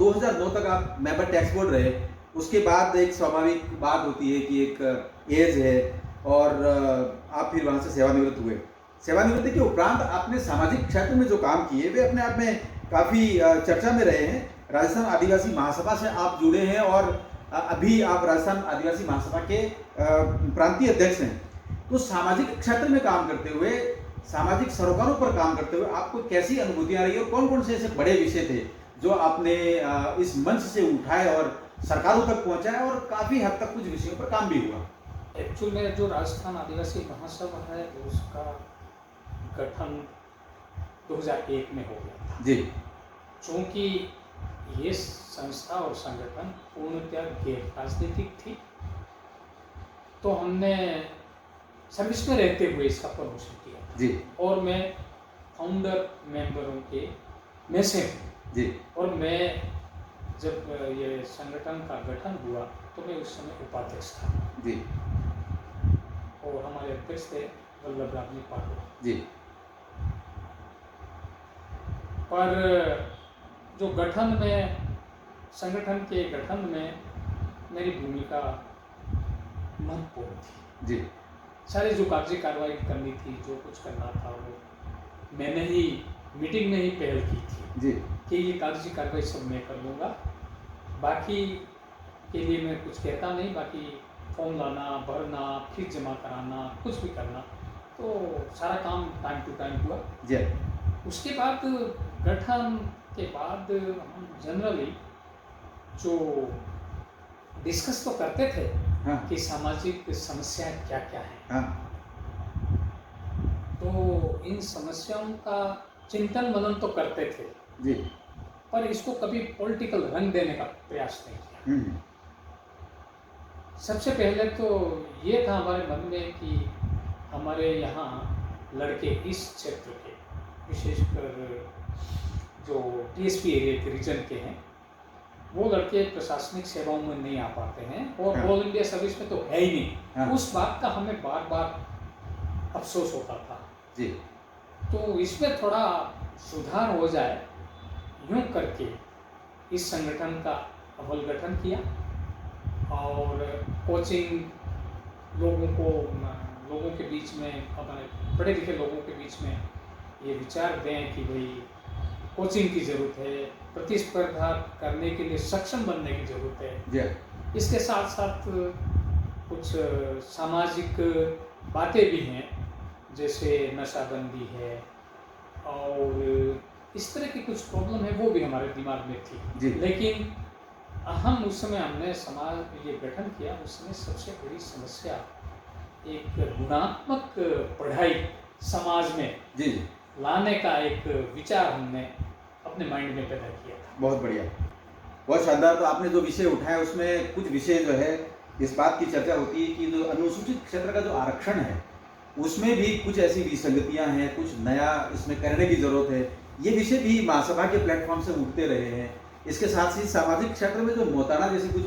2009 तक आप member tax board रहे, उसके बाद एक स्वाभाविक बात होती है कि एक एज है और आप फिर वहाँ से सेवानिवृत्त हुए। सेवानिवृत्ति के उपरांत आपने सामाजिक क्षेत्र में जो काम किए वे अपने आप में काफ़ी चर्चा में रहे हैं। राजस्थान आदिवासी महासभा से आप जुड़े हैं और अभी आप राजस्थान आदिवासी महासभा के प्रांतीय अध्यक्ष हैं। तो सामाजिक क्षेत्र में काम करते हुए, सामाजिक सरोकारों पर काम करते हुए आपको कैसी अनुभूतियाँ रही और कौन कौन से ऐसे बड़े विषय थे जो आपने इस मंच से उठाए और सरकारों तक पहुंचाए और काफ़ी हद तक कुछ विषयों पर काम भी हुआ? एक्चुअल में जो राजस्थान आदिवासी महासभा है उसका गठन 2001 में हो गया था जी। चूँकि ये संस्था और संगठन पूर्णतः गैर राजनीतिक थी, तो हमने सर्विस में रहते हुए इसका प्रमोशन किया था। जी। और मैं फाउंडर मेंबरों के में से हूँ। जी। और मैं जब ये संगठन का गठन हुआ तो मैं उस समय उपाध्यक्ष था। जी। और हमारे अध्यक्ष थे वल्लभ रामजी पाटवा जी। पर जो गठन में, संगठन के गठन में मेरी भूमिका महत्वपूर्ण थी। जी। सारी जो कार्य कार्रवाई करनी थी, जो कुछ करना था वो मैंने ही मीटिंग में ही पहल की थी। जी। कि ये कार्य कार्रवाई सब मैं कर लूँगा, बाकी के लिए मैं कुछ कहता नहीं, बाकी फॉर्म लाना, भरना, फीस जमा कराना, कुछ भी करना, तो सारा काम टाइम टू टाइम हुआ। जी। उसके बाद गठन के बाद हम जनरली जो डिस्कस तो करते थे हाँ। कि सामाजिक समस्याएं क्या क्या हैं। हाँ। तो इन समस्याओं का चिंतन मनन तो करते थे जी। पर इसको कभी पॉलिटिकल रंग देने का प्रयास नहीं किया। सबसे पहले तो ये था हमारे मन में कि हमारे यहाँ लड़के इस क्षेत्र के, विशेषकर जो टीएसपी एरिया के रीजन के हैं, वो लड़के प्रशासनिक सेवाओं में नहीं आ पाते हैं और हाँ। ऑल इंडिया सर्विस में तो है ही नहीं। हाँ। उस बात का हमें बार बार अफसोस होता था। जी। तो इसमें थोड़ा सुधार हो जाए, यूँ करके इस संगठन का अव्वल गठन किया और कोचिंग लोगों के बीच में, हमारे पढ़े लिखे लोगों के बीच में ये विचार दें कि भाई कोचिंग की ज़रूरत है, प्रतिस्पर्धा करने के लिए सक्षम बनने की ज़रूरत है। इसके साथ साथ कुछ सामाजिक बातें भी हैं, जैसे नशाबंदी है और इस तरह की कुछ प्रॉब्लम है, वो भी हमारे दिमाग में थी। लेकिन हम उस समय हमने समाज ये गठन किया, उस समय सबसे बड़ी समस्या एक गुणात्मक पढ़ाई समाज में जी लाने का एक विचार हमने अपने माइंड में पैदा किया था। बहुत बढ़िया, बहुत शानदार। तो आपने जो विषय उठाया उसमें कुछ विषय जो है इस बात की चर्चा होती है कि जो अनुसूचित क्षेत्र का जो आरक्षण है उसमें भी कुछ ऐसी विसंगतियां हैं, कुछ नया इसमें करने की जरूरत है। ये विषय भी महासभा के प्लेटफॉर्म से उठते रहे हैं। इसके साथ ही सामाजिक क्षेत्र में जो मोताना जैसी कुछ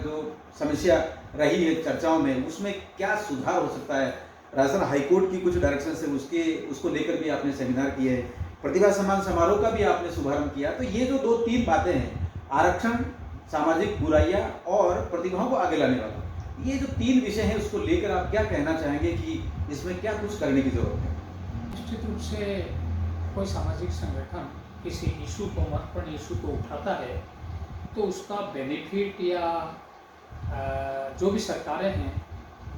जो समस्या रही है चर्चाओं में, उसमें क्या सुधार हो सकता है, राजस्थान हाईकोर्ट की कुछ डायरेक्शन से उसको लेकर भी आपने सेमिनार किए हैं, प्रतिभा सम्मान समारोह का भी आपने शुभारंभ किया। तो ये जो 2-3 बातें हैं, आरक्षण, सामाजिक बुराइयां और प्रतिभाओं को आगे लाने वाला, ये जो 3 विषय हैं उसको लेकर आप क्या कहना चाहेंगे कि इसमें क्या कुछ करने की जरूरत है? निश्चित रूप से कोई सामाजिक संगठन किसी इशू को, महत्वपूर्ण इशू को उठाता है तो उसका बेनिफिट या जो भी सरकारें हैं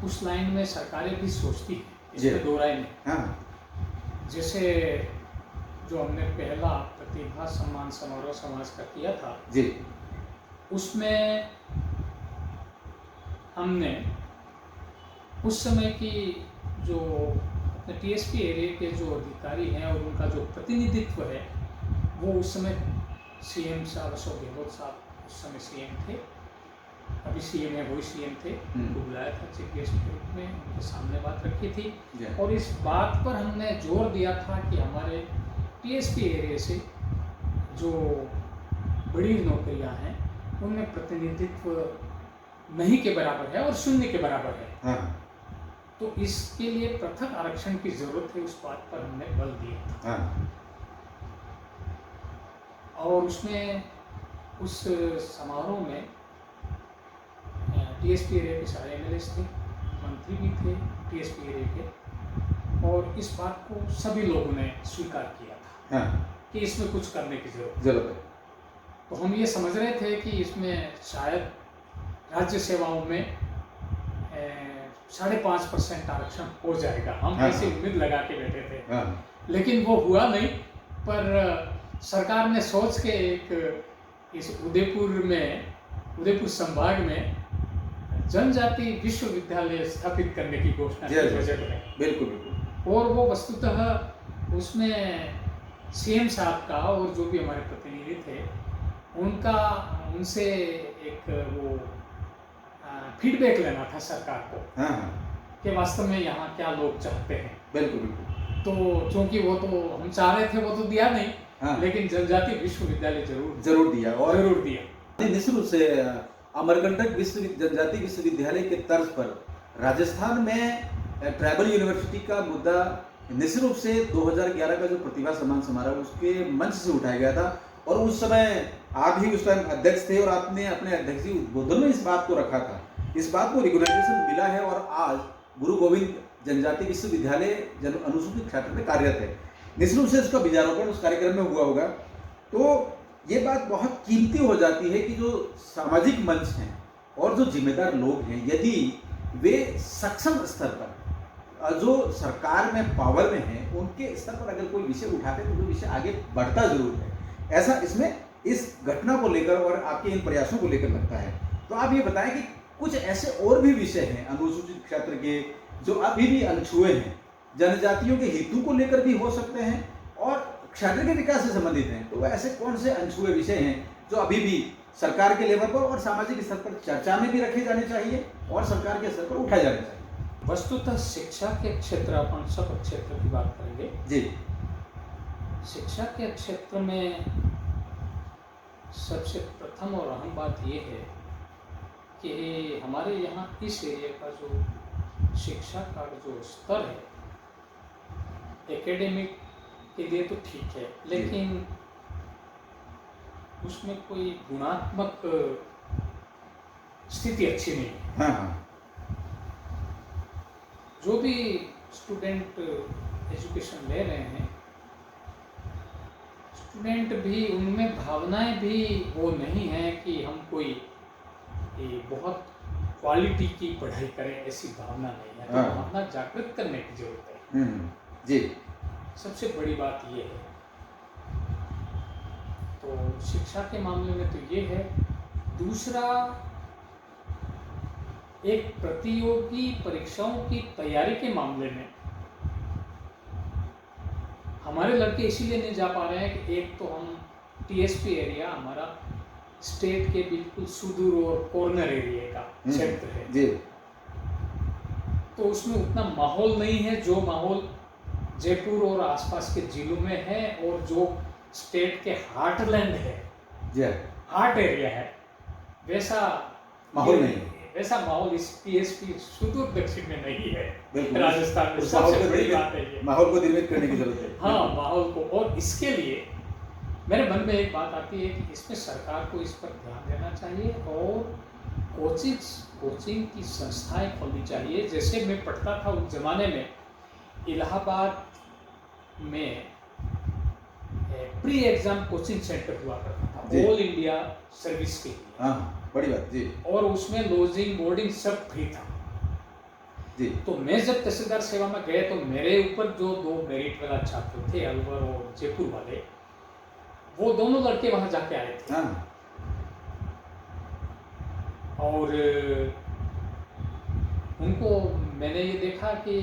उस लाइन में सरकारें भी सोचती हैं, इसमें दो राय नहीं। हाँ। जैसे जो हमने पहला प्रतिभा सम्मान समारोह समाज का किया था जी, उसमें हमने उस समय की जो अपने टीएसपी एरिया के जो अधिकारी हैं और उनका जो प्रतिनिधित्व है, वो उस समय सीएम साहब अशोक गहलोत साहब उस समय सीएम थे, अभी सीएम है वही सीएम थे, उनको बुलाया था चीफ गेस्ट के रूप में, उनके सामने बात रखी थी और इस बात पर हमने जोर दिया था कि हमारे टीएसपी एरिया से जो बड़ी नौकरियां हैं उनमें प्रतिनिधित्व नहीं के बराबर है और शून्य के बराबर है। हाँ। तो इसके लिए पृथक आरक्षण की जरूरत है, उस बात पर हमने बल दिया था। हाँ। और उसमें उस समारोह में टीएसपी एरिया के सारे एमएलएस थे, मंत्री भी थे टीएसपी एरिया के, और इस बात को सभी लोगों ने स्वीकार किया था कि इसमें कुछ करने की जरूरत है। तो हम ये समझ रहे थे कि इसमें शायद राज्य सेवाओं में 5.5% आरक्षण हो जाएगा, हम ऐसी उम्मीद लगा के बैठे थे, लेकिन वो हुआ नहीं। पर सरकार ने सोच के एक इस उदयपुर संभाग में जनजाति विश्वविद्यालय स्थापित करने की घोषणा की बजट में। बिल्कुल। और वो वस्तुतः उसमें सीएम साहब का और जो भी हमारे प्रतिनिधि थे उनसे एक वो फीडबैक लेना था सरकार को कि वास्तव में यहाँ क्या लोग चाहते हैं। बिल्कुल। तो चूंकि वो तो हम चाह रहे थे वो तो दिया नहीं, लेकिन जनजाति विश्वविद्यालय जरूर दिया। निश्चित रूप से अमरकंटक जनजाति विश्वविद्यालय के तर्ज पर राजस्थान में ट्राइबल यूनिवर्सिटी का मुद्दा निश्चित रूप से 2011 का जो प्रतिभा सम्मान समारोह उसके मंच से उठाया गया था, और उस समय आप ही उस टाइम अध्यक्ष थे और आपने अपने अध्यक्षीय उद्बोधन में इस बात को रखा था। इस बात को रिकॉग्नाइजेशन मिला है और आज गुरु गोविंद जनजाति विश्वविद्यालय अनुसूचित क्षेत्र में कार्यरत है। निश्चित रूप से उसका बीजारोपण उस कार्यक्रम में हुआ होगा। तो ये बात बहुत कीमती हो जाती है कि जो सामाजिक मंच हैं और जो जिम्मेदार लोग हैं, यदि वे सक्षम स्तर पर जो सरकार में पावर में है उनके स्तर पर अगर कोई विषय उठाते तो वो विषय आगे बढ़ता जरूर है। ऐसा इसमें इस घटना को लेकर और आपके इन प्रयासों को लेकर लगता है। तो आप ये बताएं कि कुछ ऐसे और भी विषय हैं अनुसूचित क्षेत्र के जो अभी भी अनछुए हैं, जनजातियों के हितों को लेकर भी हो सकते हैं और क्षेत्र के विकास से संबंधित हैं। तो ऐसे कौन से अनछुए विषय हैं जो अभी भी सरकार के लेवल पर और सामाजिक स्तर पर चर्चा में भी रखे जाने चाहिए और सरकार के स्तर पर उठाए जाने चाहिए? वस्तुतः शिक्षा के क्षेत्र, अपन सब क्षेत्र की बात करेंगे जी। शिक्षा के क्षेत्र में सबसे प्रथम और अहम बात यह है कि हमारे यहाँ इस एरिया का जो शिक्षा का जो स्तर है एकेडमिक के लिए तो ठीक है, लेकिन उसमें कोई गुणात्मक स्थिति अच्छी नहीं है। जो भी स्टूडेंट एजुकेशन ले रहे हैं, स्टूडेंट भी उनमें भावनाएं भी वो नहीं है कि हम कोई बहुत क्वालिटी की पढ़ाई करें, ऐसी भावना नहीं है। तो भावना जागृत करने की जरूरत है। जी। सबसे बड़ी बात ये है। तो शिक्षा के मामले में तो ये है। दूसरा, एक प्रतियोगी परीक्षाओं की तैयारी के मामले में हमारे लड़के इसीलिए नहीं जा पा रहे हैं कि एक तो हम टीएसपी एरिया हमारा स्टेट के बिल्कुल सुदूर और कॉर्नर एरिया का क्षेत्र है जी। तो उसमें उतना माहौल नहीं है जो माहौल जयपुर और आसपास के जिलों में है, और जो स्टेट के हार्टलैंड है, हार्ट एरिया है, वैसा माहौल नहीं है। वैसा माहौल इस टीएसपी सुदूर दक्षिण में नहीं है। राजस्थान में सबसे बड़ी बात है ये। माहौल को निर्मित करने की जरूरत है। हाँ, माहौल को। और इसके लिए मेरे मन में एक बात आती है कि इसमें सरकार को इस पर ध्यान देना चाहिए और कोचिंग की संस्थाएं खोलनी चाहिए। जैसे मैं पढ़ता था उस जमाने में इलाहाबाद में प्री एग्जाम कोचिंग सेंटर हुआ करता था, ऑल इंडिया सर्विस के लिए। बड़ी बात जी। और उसमें लॉजिंग बोर्डिंग सब फ्री था जी। तो मैं जब तहसीलदार सेवा में गए तो मेरे ऊपर जो 2 मेरिट वाला छात्र थे, अलवर और जयपुर वाले, वो दोनों लड़के वहां जाके आए थे। और उनको मैंने ये देखा कि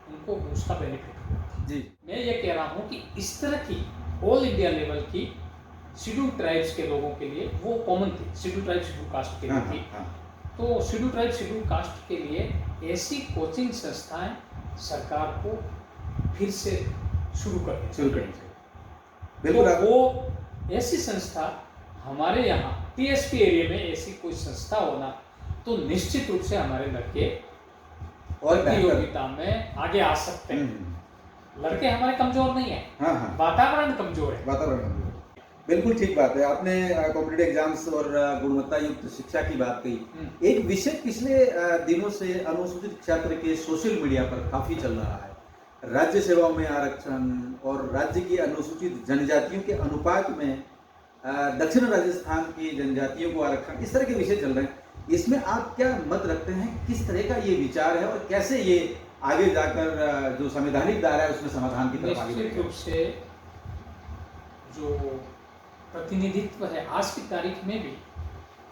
उनको उसका बेनिफिट हुआ जी। मैं ये कह रहा हूँ कि इस तरह की ऑल इंडिया लेवल की शेड्यूल ट्राइब्स के लोगों के लिए वो कॉमन थी, शेड्यूल ट्राइब शेड्यूल कास्ट के लिए थी। तो शेड्यूल ट्राइब शेड्यूल कास्ट के लिए ऐसी कोचिंग संस्थाएं सरकार को फिर से शुरू करनी चाहिए। बिल्कुल। तो वो ऐसी संस्था हमारे यहाँ टीएसपी एरिया में ऐसी कोई संस्था होना तो निश्चित रूप से हमारे लड़के और प्रतियोगिता में आगे आ सकते हैं। लड़के हमारे कमजोर नहीं है, वातावरण कमजोर है। बिल्कुल ठीक बात है। आपने कॉम्पिटिटिव एग्जाम्स और गुणवत्ता युक्त शिक्षा की बात कही। एक विषय पिछले दिनों से अनुसूचित क्षेत्र के सोशल मीडिया पर काफी चल रहा है। राज्य सेवाओं में आरक्षण और राज्य की अनुसूचित जनजातियों के अनुपात में दक्षिण राजस्थान की जनजातियों को आरक्षण, इस तरह के विषय चल रहे हैं। इसमें आप क्या मत रखते हैं? किस तरह का ये विचार है और कैसे ये आगे जाकर जो संवैधानिक दायरा है उसमें समाधान की तरफ आगे निश्चित बढ़ेगा? रूप से जो प्रतिनिधित्व है आज की तारीख में भी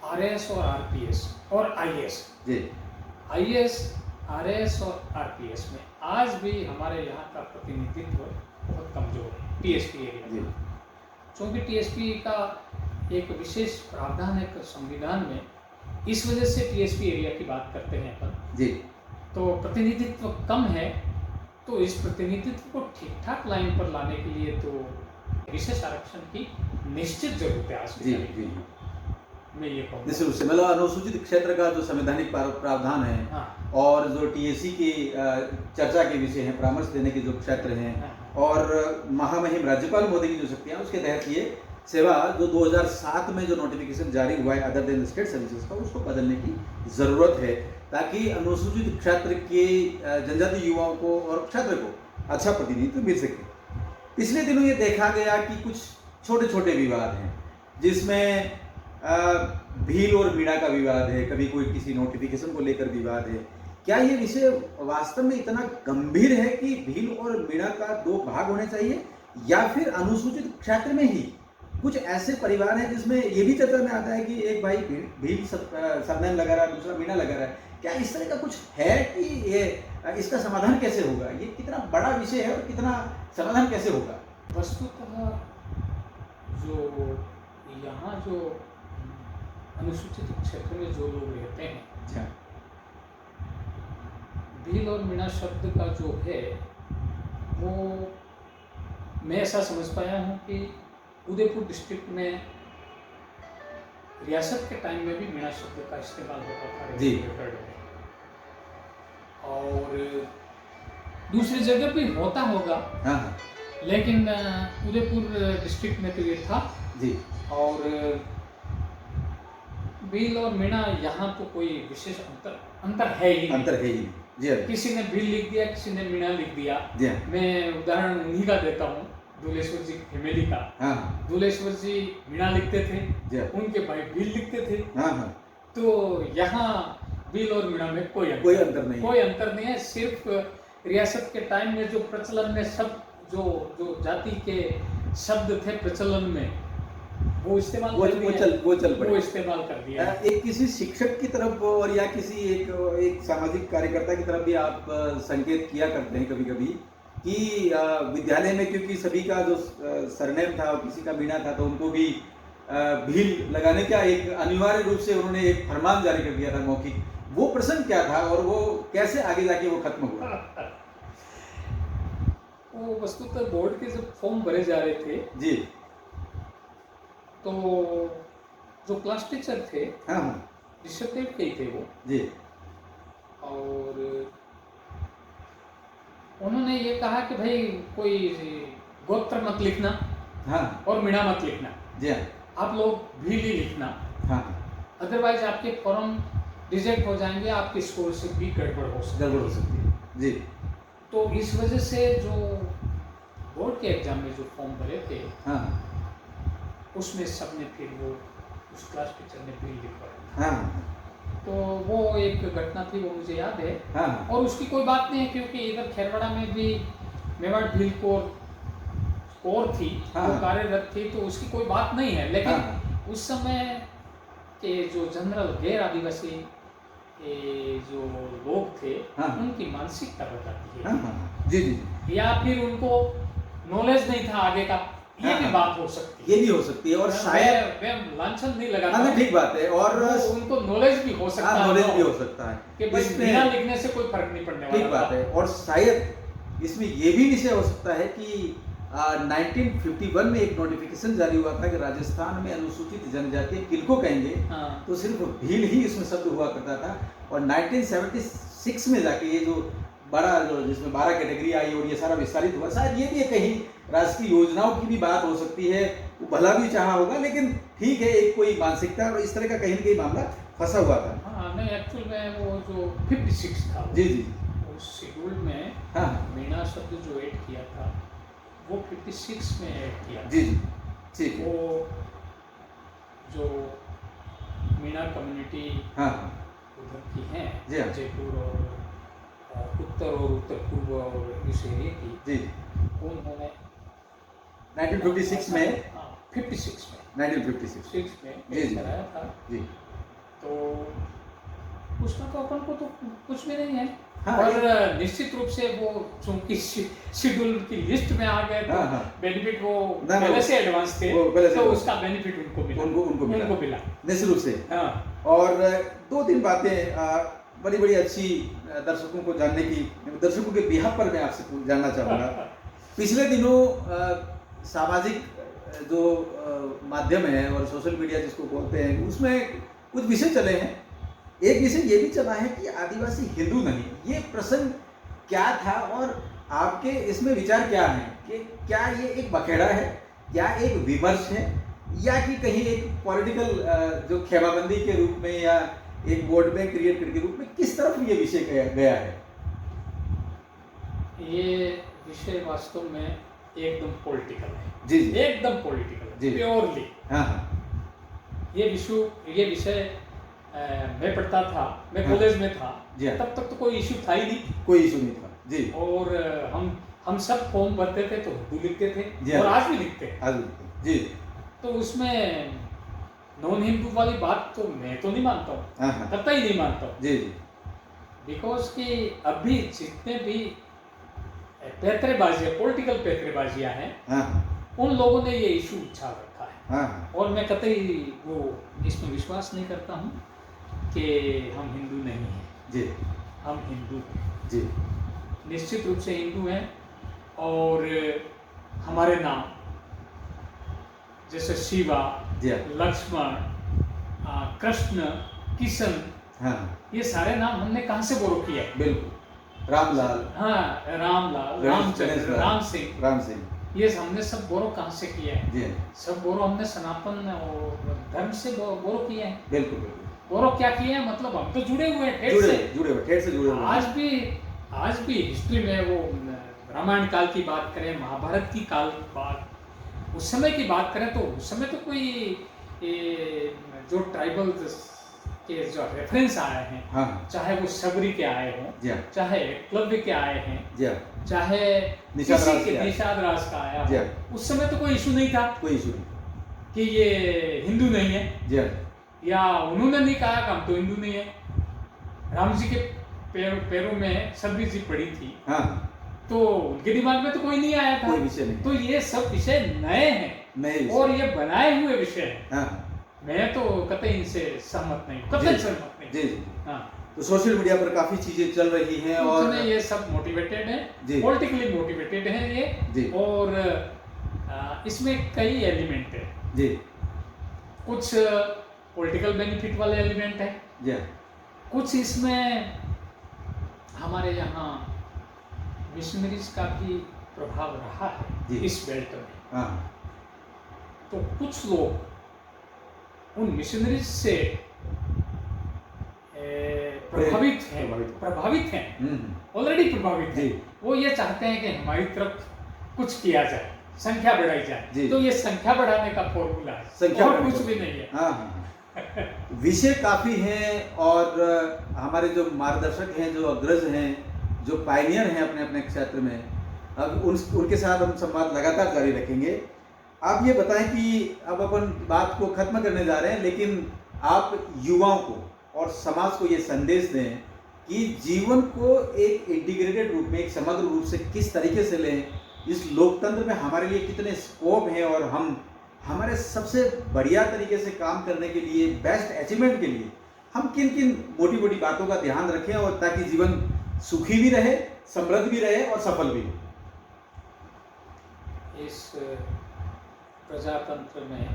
आरएएस और आरपीएस और आईएएस, जी आईएएस, आरएएस और आरपीएस में आज भी हमारे यहाँ का प्रतिनिधित्व बहुत कमजोर है टीएसपी एरिया जी में। क्योंकि टीएसपी का एक विशेष प्रावधान है संविधान में, इस वजह से टीएसपी एरिया की बात करते हैं अपन। जी तो प्रतिनिधित्व कम है, तो इस प्रतिनिधित्व को ठीक ठाक लाइन पर लाने के लिए तो विशेष आरक्षण की निश्चित जरूरत है आज की जी तारीख जी में। मैं ये कहूँगा। निश्चित रूप से मतलब अनुसूचित क्षेत्र का जो संवैधानिक प्रावधान है हाँ, और जो टीएससी की चर्चा के विषय हैं, परामर्श देने के जो क्षेत्र हैं हाँ, और महामहिम राज्यपाल मोदी की जो शक्तियां, उसके तहत ये सेवा जो 2007 में जो नोटिफिकेशन जारी हुआ है अदर देन स्टेट सर्विसेज का, उसको बदलने की ज़रूरत है ताकि अनुसूचित क्षेत्र के जनजातीय युवाओं को और क्षेत्र को अच्छा प्रतिनिधित्व मिल सके। पिछले दिनों ये देखा गया कि कुछ छोटे छोटे विवाद हैं जिसमें भील और मीणा का विवाद है, कभी कोई किसी नोटिफिकेशन को लेकर विवाद है। क्या ये विषय वास्तव में इतना गंभीर है कि भील और मीणा का दो भाग होने चाहिए, या फिर अनुसूचित क्षेत्र में ही कुछ ऐसे परिवार हैं जिसमें ये भी चर्चा में आता है कि एक भाई भील सरनेम लगा रहा है, दूसरा मीणा लगा रहा है? क्या इस तरह का कुछ है कि ये इसका समाधान कैसे होगा? ये कितना बड़ा विषय है और कितना समाधान कैसे होगा? वस्तुतः जो यहाँ जो अनुसूचित क्षेत्र में जो लोग रहते हैं, अच्छा भील और मीणा शब्द का जो है वो मैं ऐसा समझ पाया हूँ कि उदयपुर डिस्ट्रिक्ट में रियासत के टाइम में भी मीणा शब्द का इस्तेमाल होता था जी। रिकॉर्ड में, और दूसरी जगह भी होता होगा, हाँ हाँ लेकिन उदयपुर डिस्ट्रिक्ट में तो ये था। जी और भील और मीणा यहाँ तो कोई विशेष अंतर है ही नहीं। अंतर है ही नहीं। जी हाँ किसी ने भील लिख दिया, किसी ने मीणा लिख दिया। जी हाँ मैं उदाहरण उन्हीं का देता हूँ, दुलेश्वर जी की फैमिली का। हाँ हाँ दुलेश्वर जी मीणा लिखते थे, जी हाँ उनके भाई भील लिखते थे। हाँ हाँ तो यहाँ भील और मीणा में कोई अंतर नहीं है। सिर्फ रियासत के टाइम में जो प्रचलन में शब्द जो जाति के शब्द थे प्रचलन में, वो इस्तेमाल वो चल पड़े। वो इस्तेमाल कर दिया। एक किसी शिक्षक की तरफ और या किसी एक सामाजिक कार्यकर्ता की तरफ भी आप संकेत किया करते हैं कभी कभी कि विद्यालय में, क्योंकि सभी का जो सरनेम था और किसी का मीणा था, तो उनको भी भील लगाने का एक अनिवार्य रूप से उन्होंने एक फरमान जारी कर दिया था मौखिक। वो प्रसंग क्या था और वो कैसे आगे जाके वो खत्म हुआ? वो वस्तुतः बोर्ड के जब फॉर्म भरे जा रहे थे जी तो जो क्लास टीचर थे हाँ हाँ ऋषभदेव के ही थे वो, जी और उन्होंने ये कहा कि भाई कोई गोत्र मत लिखना हाँ और मीणा मत लिखना, जी हाँ आप लोग भील ही लिखना, हाँ अदरवाइज आपके फॉर्म रिजेक्ट हो जाएंगे, आपकी स्कॉलरशिप भी गड़बड़ हो सकती गड़बड़ हो सकती है। जी तो इस वजह से जो बोर्ड के एग्जाम में जो फॉर्म भरे थे हाँ उसमें सबने फिर वो उस क्लास टीचर ने भील लिखवाया। हाँ तो वो एक घटना थी, वो मुझे याद है। हाँ और उसकी कोई बात नहीं है क्योंकि इधर खेरवाड़ा में भी मेवाड़ भील कोर थी, हाँ। वो कार्यरत थी, तो उसकी कोई बात नहीं है। लेकिन हाँ। उस समय के जो जनरल गैर आदिवासी के जो लोग थे, हाँ। उनकी मानसिकता बताती है, हाँ हाँ जी जी या फिर उनको नॉलेज नहीं था आगे का, ये हाँ, भी हाँ। बात हो सकती है। ये भी हो सकती है। और शायद मैं लांछन नहीं लगाता, हाँ ठीक बात है। और उनको नॉलेज भी हो सकता है, नॉलेज भी हो सकता है कि भाई इसमें, बिना लिखने से कोई फर्क नहीं पड़ने वाला। ठीक बात है। और शायद इसमें ये भी विषय हो सकता है कि 1951 में एक नोटिफिकेशन जारी हुआ था कि राजस्थान में अनुसूचित जनजाति किनको कहेंगे, हाँ। तो सिर्फ भील ही इसमें शब्द हुआ करता था। और 1976 में जाके ये जो बड़ा जो जिसमें 12 कैटेगरी आई और ये सारा विस्तारित हुआ, शायद ये भी कहीं राष्ट्रीय योजनाओं की भी बात हो सकती है वो भला भी चाहा होगा, लेकिन ठीक है, एक कोई मानसिकता और इस तरह का कहीं न कहीं मामला फंसा हुआ था। हाँ, नहीं एक्चुअल में वो जो 56 था वो, जी, जी। उस शेड्यूल में हाँ, हाँ। मीणा शब्द जो ऐड किया था वो 56 में ऐड किया था। जी, जी। ठीक है। वो जो मीणा कम्युनिटी हाँ, हाँ। उधर की हैं, जी हाँ। जयपुर और उत्तर और उत्तर पूर्व और इस एरिया की, जी। उन्होंने 1956 में, हाँ 56 में 1956 6 में जी, ऐड जी। कराया था। जी। तो उसका तो अपन को तो कुछ भी नहीं है, हाँ, और निश्चित रूप से वो चूंकि शेड्यूल की लिस्ट में आ गए तो हाँ, हाँ। बेनिफिट वो ना, पहले से एडवांस थे, वो पहले से तो एडवांस। उसका बेनिफिट उनको मिला, उनको मिला। उनको मिला। निश्चित रूप से। हाँ और 2-3 बातें बड़ी-बड़ी अच्छी दर्शकों को जानने की, दर्शकों के बिहाफ पर मैं आपसे जानना चाहूँगा। पिछले दिनों सामाजिक जो माध्यम है और सोशल मीडिया जिसको बोलते हैं, उसमें कुछ विषय चले हैं। एक विषय ये भी चला है कि आदिवासी हिंदू नहीं, ये प्रसंग क्या था और आपके इसमें विचार क्या हैं कि क्या ये एक बखेड़ा है, क्या एक विमर्श है, या कि कहीं एक पॉलिटिकल जो खेमाबंदी के रूप में या एक बोर्ड में क्रिएट करके रूप में किस तरफ ये विषय गया है? ये विषय वास्तव में एकदम पॉलिटिकल है। जी, जी। एकदम पॉलिटिकल जी। है, प्योरली। हाँ, हाँ। ये विषय मैं पढ़ता था, मैं हाँ। कॉलेज में था, जी हाँ। तब तक तो कोई इशू था ही नहीं। कोई इशू नहीं था। जी। और हम सब फॉर्म भरते थे तो उर्दू लिखते थे, जी और हाँ। आज भी लिखते हैं। आज जी। तो उसमें नॉन हिंदू वाली बात तो मैं तो नहीं मानता हूँ, हाँ, हाँ। कतई नहीं मानता हूँ। जी, जी। बिकॉज कि अभी जितने भी पैतरेबाजियाँ, पॉलिटिकल पैतरेबाजियाँ हैं, हाँ, हाँ। उन लोगों ने ये इशू उछाल रखा है। हाँ, हाँ। और मैं कतई वो इसमें विश्वास नहीं करता हूँ कि हम हिंदू नहीं हैं। जी। हम हिंदू हैं, जी। निश्चित रूप से हिंदू हैं। और हमारे नाम जैसे शिवा, जी हाँ। लक्ष्मण, कृष्ण, किशन, हाँ, ये सारे नाम हमने कहाँ से बोरो किया है? बिल्कुल। रामलाल, हाँ, रामलाल, गणेश रामचंद्र, लाल, राम सिंह, राम सिंह। ये हमने सब बोरो कहाँ से किया है? जी हाँ। सब बोरो हमने सनातन और धर्म से बोरो किया है। बिल्कुल, बिल्कुल। बोरो क्या किया है, मतलब हम तो जुड़े हुए हैं ठेठ से। जुड़े हुए, ठेठ से जुड़े हुए। आज भी हिस्ट्री में वो रामायण काल की बात करें, महाभारत की काल बात, उस समय की बात करें तो उस समय तो कोई जो ट्राइबल के जो रेफरेंस आए हैं, हाँ, चाहे वो सबरी के आए हों, जी हाँ। चाहे एकलव्य के आए हैं, जी हाँ। चाहे निषाद किसी राज के के आए। निषाद राज का आया जी हो, हाँ। उस समय तो कोई इशू नहीं था कोई इशू नहीं। कि ये हिंदू नहीं है, जी हाँ। या उन्होंने नहीं कहा कि हम तो हिंदू नहीं है। राम जी के पैरों में सबरी जी पड़ी थी, हाँ, हाँ। तो उनके दिमाग में तो कोई नहीं आया था। कोई विषय नहीं। तो ये सब विषय नए हैं नए विषय। और ये बनाए हुए विषय हैं। हाँ, हाँ। मैं तो कतई इनसे सहमत नहीं, कतई जी। सहमत नहीं। जी, जी। हाँ, तो सोशल मीडिया पर काफी चीजें चल रही हैं और उसमें ये सब मोटिवेटेड है, जी। पॉलिटिकली मोटिवेटेड है ये। जी। और इसमें कई एलिमेंट है, जी। कुछ पॉलिटिकल बेनिफिट वाले एलिमेंट है, जी हाँ। कुछ इसमें हमारे यहाँ मिशनरीज का भी प्रभाव रहा जी। है इस बेल्ट में। हाँ, तो कुछ लोग उन मिशनरीज से प्रभावित हैं, ऑलरेडी प्रभावित जी। हैं। वो ये चाहते हैं कि हमारी तरफ कुछ किया जाए, संख्या बढ़ाई जाए। जी। तो ये संख्या बढ़ाने का फॉर्मूला है, संख्या और बढ़ाने कुछ का। भी नहीं है। हाँ, हाँ। विषय काफी हैं और हमारे जो मार्गदर्शक हैं, जो अग्रज हैं, जो पायनियर हैं अपने अपने क्षेत्र में, अब उनके साथ हम संवाद लगातार जारी रखेंगे। आप ये बताएं कि अब अपन बात को खत्म करने जा रहे हैं, लेकिन आप युवाओं को और समाज को ये संदेश दें कि जीवन को एक इंटीग्रेटेड रूप में, एक समग्र रूप से किस तरीके से लें, इस लोकतंत्र में हमारे लिए कितने स्कोप हैं और हम हमारे सबसे बढ़िया तरीके से काम करने के लिए, बेस्ट अचीवमेंट के लिए हम किन किन मोटी मोटी बातों का ध्यान रखें, और ताकि जीवन सुखी भी रहे, समृद्ध भी रहे और सफल भी हो। इस प्रजातंत्र में,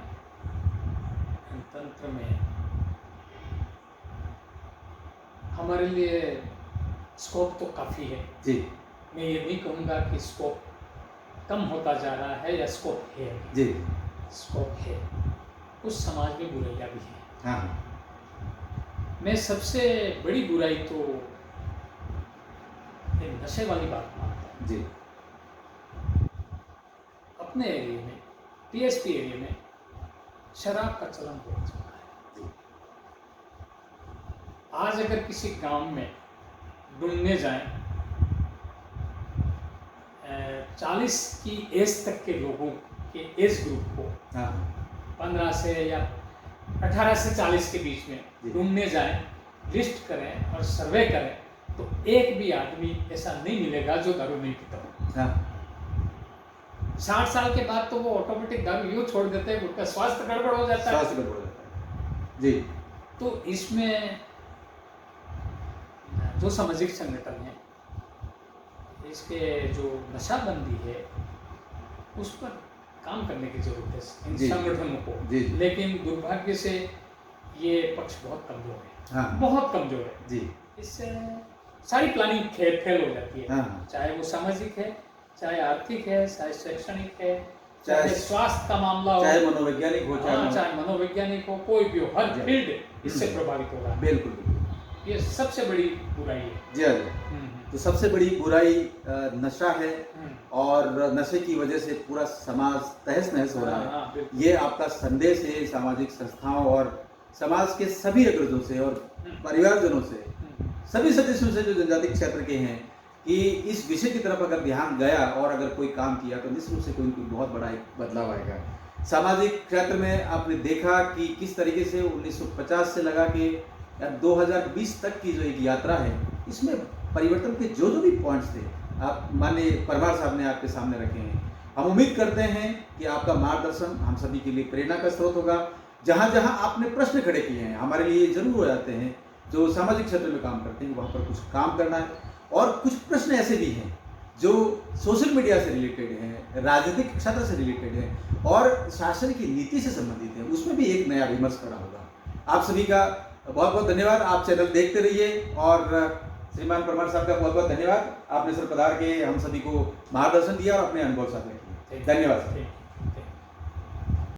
गणतंत्र में हमारे लिए स्कोप तो काफ़ी है। जी। मैं ये नहीं कहूँगा कि स्कोप कम होता जा रहा है या स्कोप है। जी। स्कोप है, उस समाज में बुराइयां भी हैं। हाँ मैं सबसे बड़ी बुराई तो ये नशे वाली बात मानता हूँ। जी अपने एरिया में, पीएसपी एरिया में शराब का चलन बहुत चला है। जी आज अगर किसी गांव में ढूंढने जाएं, 40 की एज तक के लोगों के एज ग्रुप को हाँ 15 से या 18 से 40 के बीच जी। में ढूंढने जाएं, लिस्ट करें और सर्वे करें, तो एक भी आदमी ऐसा नहीं मिलेगा जो दारू नहीं पीता हो। हाँ 60 साल के बाद तो वो ऑटोमेटिक दारू यूँ छोड़ देते हैं, उनका स्वास्थ्य गड़बड़ हो जाता है। स्वास्थ्य गड़बड़ हो जाता है। जी तो इसमें जो सामाजिक संगठन है, इसके जो नशाबंदी है, उस पर काम करने की जरूरत है इन जी। संगठनों को। जी। लेकिन दुर्भाग्य से ये पक्ष बहुत कमजोर है, हाँ बहुत कमजोर है। जी इससे सारी प्लानिंग फेल हो जाती है। हाँ। चाहे वो सामाजिक है, चाहे आर्थिक है, चाहे शैक्षणिक है, चाहे चाहे स्वास्थ्य का मामला हो, चाहे मनोवैज्ञानिक हो चाहे मनोवैज्ञानिक हो, कोई भी हो, हर जी। फील्ड इससे प्रभावित हो रहा है। बिल्कुल बिल्कुल ये सबसे बड़ी बुराई है। जी हाँ जी। तो सबसे बड़ी बुराई नशा है और नशे की वजह से पूरा समाज तहस नहस हो रहा है। बिल्कुल। ये आपका संदेश है सामाजिक संस्थाओं और समाज के सभी अग्रजों से और परिवारजनों से, सभी सदस्यों से जो जनजाति क्षेत्र के हैं, कि इस विषय की तरफ अगर ध्यान गया और अगर कोई काम किया तो निश्चित रूप से कोई बहुत बड़ा एक बदलाव आएगा। सामाजिक क्षेत्र में आपने देखा कि किस तरीके से 1950 से लगा के 2020 तक की जो एक यात्रा है, इसमें परिवर्तन के जो भी पॉइंट्स थे, आप माननीय परमार साहब ने आपके सामने रखे हैं। हम उम्मीद करते हैं कि आपका मार्गदर्शन हम सभी के लिए प्रेरणा का स्रोत होगा। जहाँ जहाँ आपने प्रश्न खड़े किए हैं, हमारे लिए जरूर हो जाते हैं, जो सामाजिक क्षेत्र में काम करते हैं वहाँ पर कुछ काम करना है। और कुछ प्रश्न ऐसे भी हैं जो सोशल मीडिया से रिलेटेड हैं, राजनीतिक क्षेत्र से रिलेटेड हैं और शासन की नीति से संबंधित है, उसमें भी एक नया विमर्श करा होगा। आप सभी का बहुत बहुत धन्यवाद। आप चैनल देखते रहिए और श्रीमान परमार साहब का बहुत बहुत धन्यवाद। आपने सर पधार के हम सभी को मार्गदर्शन दिया और अपने अनुभव साझा किए। धन्यवाद।